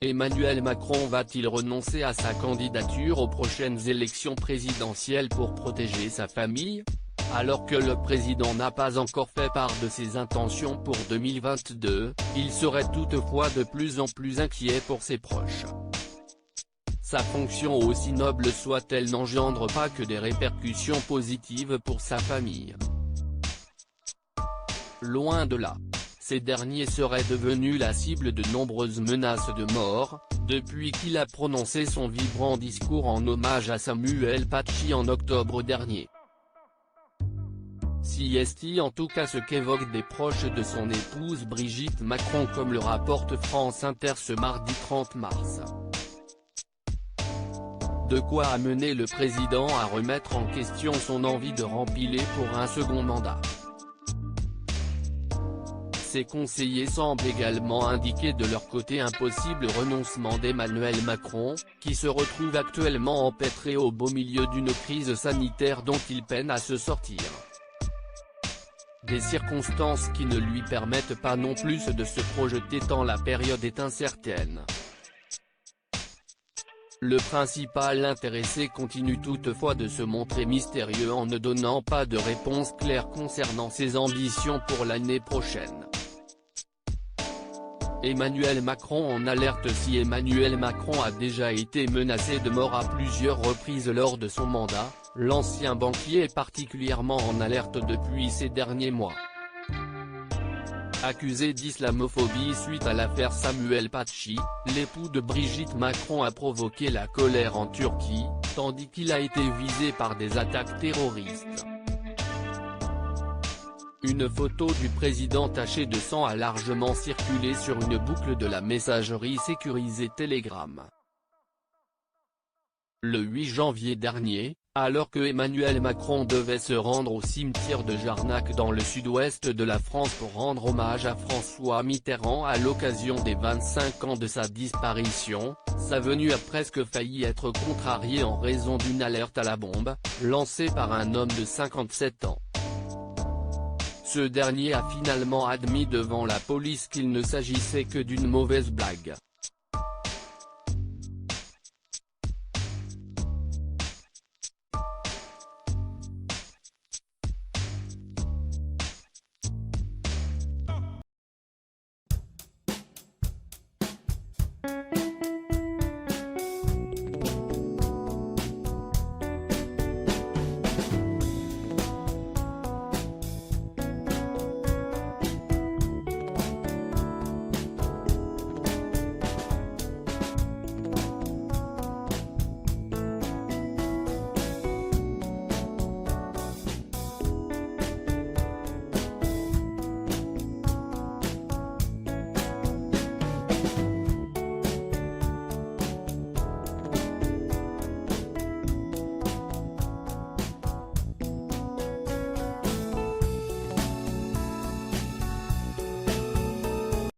Emmanuel Macron va-t-il renoncer à sa candidature aux prochaines élections présidentielles pour protéger sa famille? Alors que le président n'a pas encore fait part de ses intentions pour 2022, il serait toutefois de plus en plus inquiet pour ses proches. Sa fonction aussi noble soit-elle n'engendre pas que des répercussions positives pour sa famille. Loin de là. Ces derniers seraient devenus la cible de nombreuses menaces de mort, depuis qu'il a prononcé son vibrant discours en hommage à Samuel Paty en octobre dernier. Si est en tout cas ce qu'évoquent des proches de son épouse Brigitte Macron, comme le rapporte France Inter ce mardi 30 mars. De quoi amener le président à remettre en question son envie de rempiler pour un second mandat. Ses conseillers semblent également indiquer de leur côté un possible renoncement d'Emmanuel Macron, qui se retrouve actuellement empêtré au beau milieu d'une crise sanitaire dont il peine à se sortir. Des circonstances qui ne lui permettent pas non plus de se projeter tant la période est incertaine. Le principal intéressé continue toutefois de se montrer mystérieux en ne donnant pas de réponse claire concernant ses ambitions pour l'année prochaine. Emmanuel Macron en alerte. Si Emmanuel Macron a déjà été menacé de mort à plusieurs reprises lors de son mandat, l'ancien banquier est particulièrement en alerte depuis ces derniers mois. Accusé d'islamophobie suite à l'affaire Samuel Paty, l'époux de Brigitte Macron a provoqué la colère en Turquie, tandis qu'il a été visé par des attaques terroristes. Une photo du président tachée de sang a largement circulé sur une boucle de la messagerie sécurisée Telegram. Le 8 janvier dernier, alors que Emmanuel Macron devait se rendre au cimetière de Jarnac dans le sud-ouest de la France pour rendre hommage à François Mitterrand à l'occasion des 25 ans de sa disparition, sa venue a presque failli être contrariée en raison d'une alerte à la bombe, lancée par un homme de 57 ans. Ce dernier a finalement admis devant la police qu'il ne s'agissait que d'une mauvaise blague.